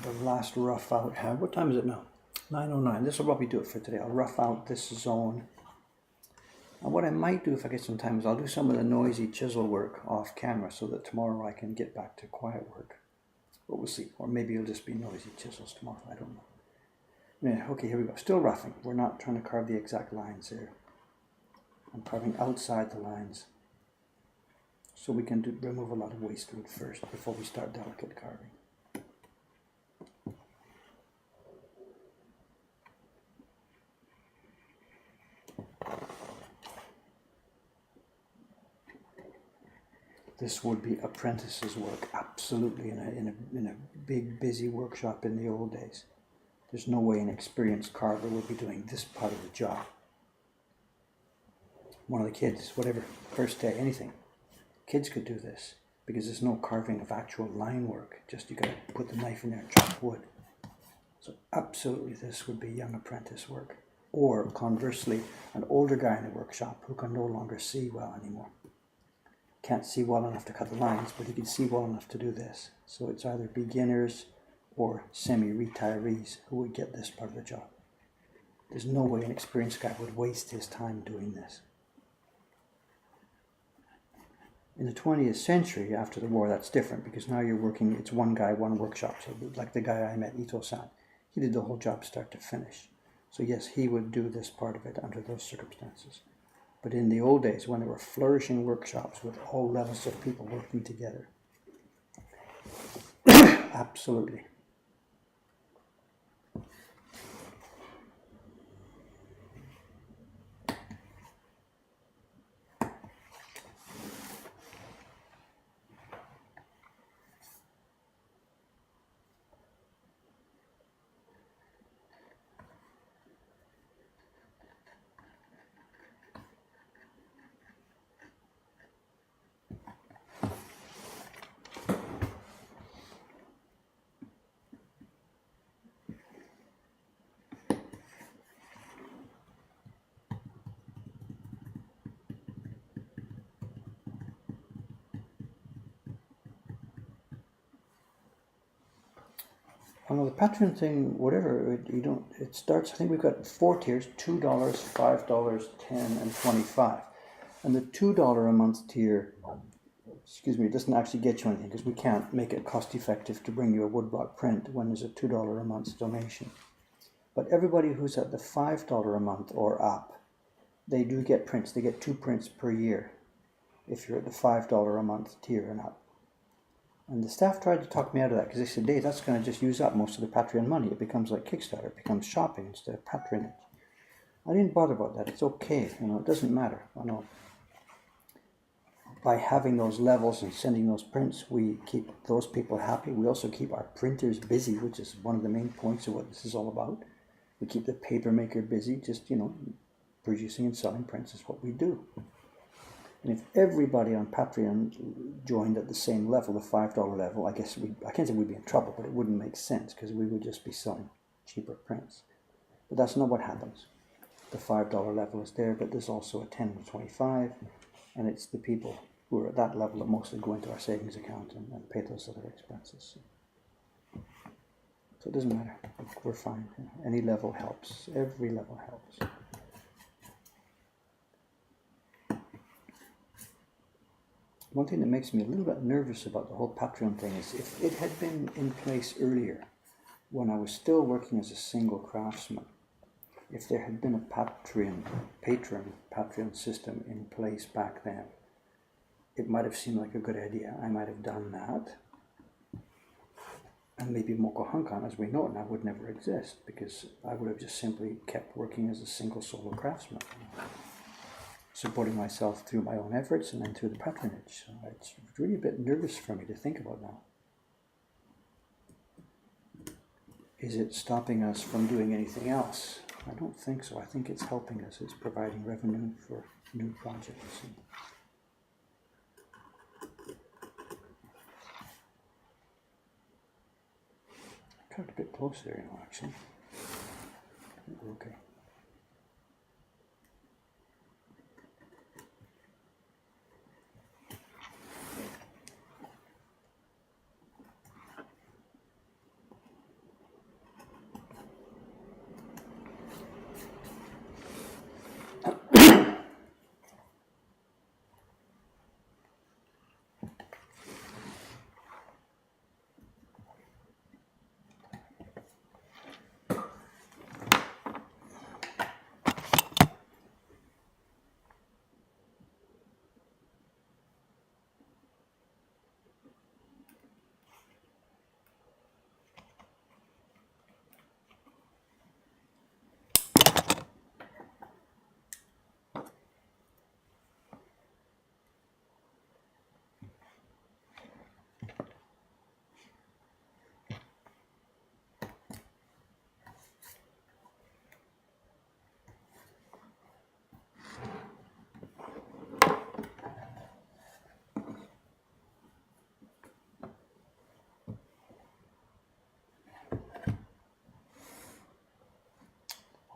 the last rough out. What time is it now? 9:09. This will probably do it for today. I'll rough out this zone. And what I might do if I get some time is I'll do some of the noisy chisel work off camera so that tomorrow I can get back to quiet work. But we'll see. Or maybe it'll just be noisy chisels tomorrow. I don't know. Yeah, okay, here we go. Still roughing. We're not trying to carve the exact lines here. I'm carving outside the lines. So we can remove a lot of waste wood first before we start delicate carving. This would be apprentices' work, absolutely, in a big, busy workshop in the old days. There's no way an experienced carver would be doing this part of the job. One of the kids, whatever, first day, anything. Kids could do this because there's no carving of actual line work. Just you got to put the knife in there and chop wood. So absolutely this would be young apprentice work. Or conversely, an older guy in the workshop who can no longer see well anymore. Can't see well enough to cut the lines, but he can see well enough to do this. So it's either beginners or semi-retirees who would get this part of the job. There's no way an experienced guy would waste his time doing this. In the 20th century, after the war, that's different because now you're working, it's one guy, one workshop. So like the guy I met, Ito-san, he did the whole job start to finish. So yes, he would do this part of it under those circumstances. But in the old days, when there were flourishing workshops with all levels of people working together, absolutely. Well, the Patreon thing, whatever, it starts, I think we've got 4 tiers, $2, $5, $10, and $25. And the $2 a month tier, doesn't actually get you anything because we can't make it cost effective to bring you a woodblock print when there's a $2 a month donation. But everybody who's at the $5 a month or up, they do get prints. They get 2 prints per year if you're at the $5 a month tier and up. And the staff tried to talk me out of that because they said, Dave, that's going to just use up most of the Patreon money. It becomes like Kickstarter. It becomes shopping instead of patronage. I didn't bother about that. It's okay. It doesn't matter. By having those levels and sending those prints, we keep those people happy. We also keep our printers busy, which is one of the main points of what this is all about. We keep the paper maker busy. Just, producing and selling prints is what we do. And if everybody on Patreon joined at the same level, the $5 level, I can't say we'd be in trouble, but it wouldn't make sense because we would just be selling cheaper prints. But that's not what happens. The $5 level is there, but there's also a 10 and 25, and it's the people who are at that level that mostly go into our savings account and pay those other expenses. So it doesn't matter. We're fine. Any level helps. Every level helps. One thing that makes me a little bit nervous about the whole Patreon thing is if it had been in place earlier, when I was still working as a single craftsman, if there had been a Patreon system in place back then, it might have seemed like a good idea. I might have done that. And maybe Moko Hankan, as we know it now, would never exist because I would have just simply kept working as a single solo craftsman, supporting myself through my own efforts and then through the patronage. So it's really a bit nervous for me to think about now. Is it stopping us from doing anything else? I don't think so. I think it's helping us. It's providing revenue for new projects. I cut it a bit close there, actually. Okay.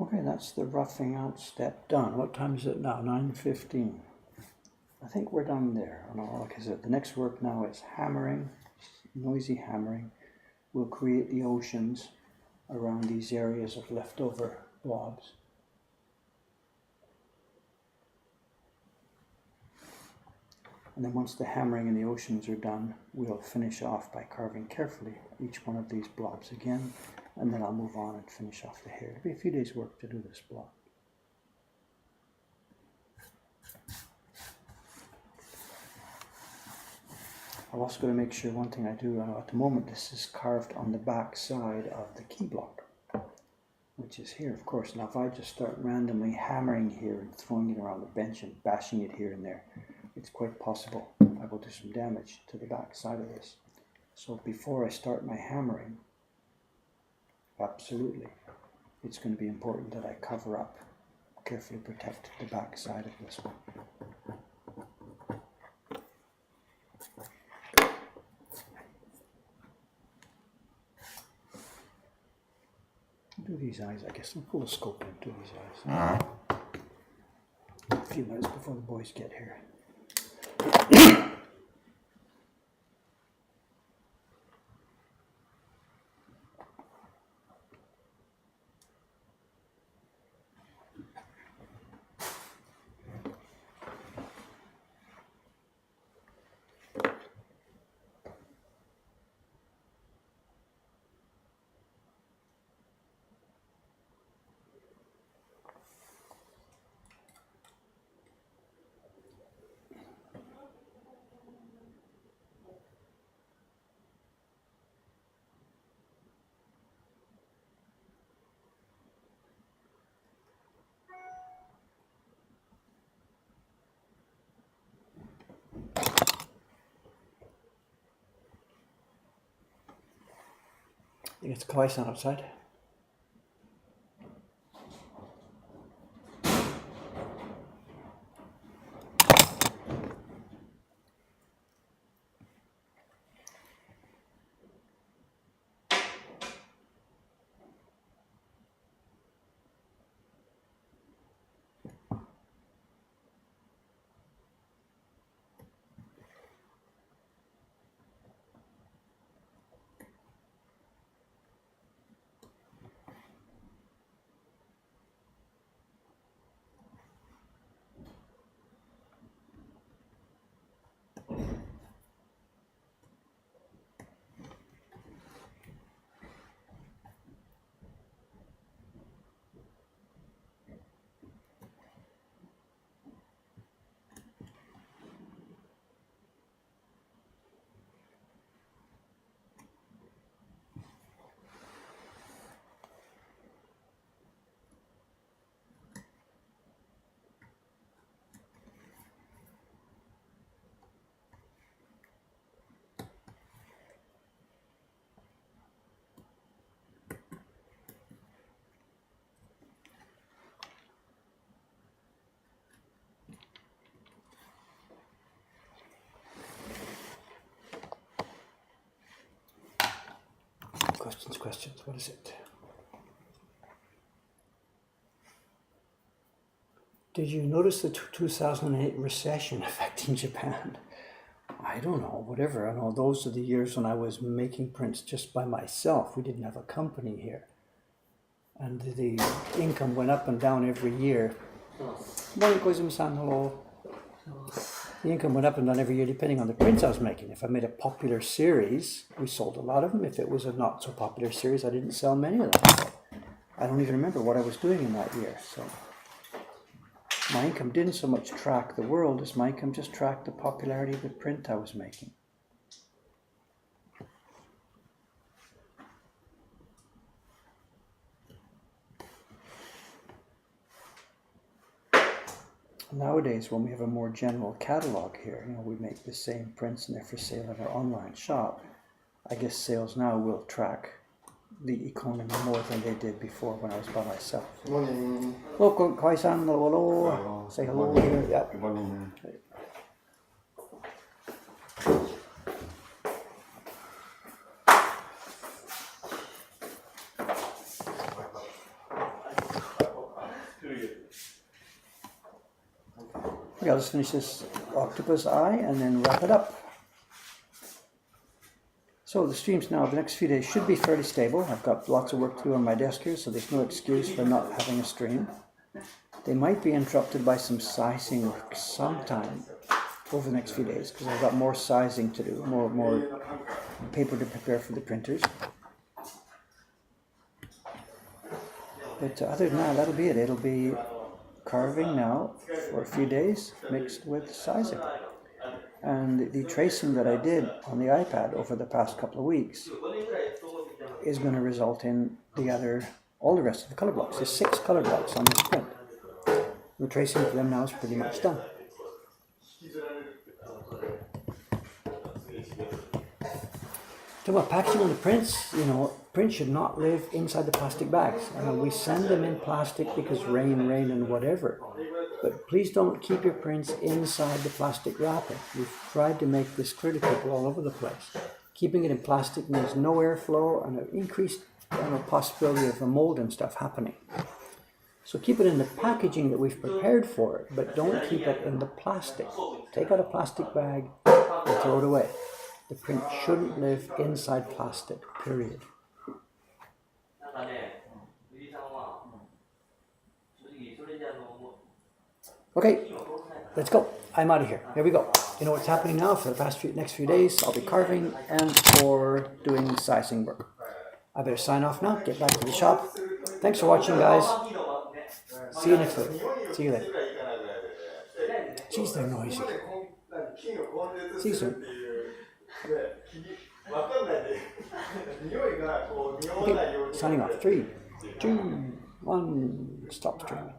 Okay, that's the roughing out step done. What time is it now? 9:15. I think we're done there. Like I said, the next work now is hammering, noisy hammering. We'll create the oceans around these areas of leftover blobs. And then once the hammering and the oceans are done, we'll finish off by carving carefully each one of these blobs again, and then I'll move on and finish off the hair. It'll be a few days' work to do this blob. I'm also going to make sure one thing I do, at the moment this is carved on the back side of the key block, which is here, of course. Now if I just start randomly hammering here and throwing it around the bench and bashing it here and there, it's quite possible I will do some damage to the back side of this. So before I start my hammering, absolutely, it's going to be important that I cover up, carefully protect the back side of this one. Do these eyes, I guess. We'll pull the scope in, do these eyes. A few minutes before the boys get here. I think it's quite sun outside. Questions, what is it? Did you notice the 2008 recession affecting Japan? I don't know, whatever. I know those are the years when I was making prints just by myself. We didn't have a company here. And the income went up and down every year. Morning, Koizumi-san, hello. The income went up and down every year depending on the prints I was making. If I made a popular series, we sold a lot of them. If it was a not so popular series, I didn't sell many of them. I don't even remember what I was doing in that year. So my income didn't so much track the world as my income just tracked the popularity of the print I was making. Nowadays, when we have a more general catalog here, we make the same prints and they're for sale in our online shop. I guess sales now will track the economy more than they did before when I was by myself. Good morning. Hello, Kai-san, hello. Hello. Say hello Good here. Yeah. Good morning. Okay, I'll just finish this octopus eye and then wrap it up. So the streams now, the next few days should be fairly stable. I've got lots of work to do on my desk here, so there's no excuse for not having a stream. They might be interrupted by some sizing work sometime. over the next few days because I've got more sizing to do, more paper to prepare for the printers. But other than that, that'll be it. It'll be carving now for a few days mixed with sizing. And the tracing that I did on the iPad over the past couple of weeks is going to result in all the rest of the color blocks. There's 6 color blocks on this print. The tracing for them now is pretty much done. So about packaging on the prints, prints should not live inside the plastic bags. We send them in plastic because rain and whatever. But please don't keep your prints inside the plastic wrapping. We've tried to make this clear to people all over the place. Keeping it in plastic means no airflow and an increased possibility of the mold and stuff happening. So keep it in the packaging that we've prepared for it, but don't keep it in the plastic. Take out a plastic bag and throw it away. The print shouldn't live inside plastic, period. Okay, let's go. I'm out of here. Here we go. You know what's happening now for the next few days? I'll be carving and or doing sizing work. I better sign off now, get back to the shop. Thanks for watching, guys. See you next week. See you later. Jeez, they're noisy. See you soon. Okay, signing off. 3, 2, 1, stop streaming.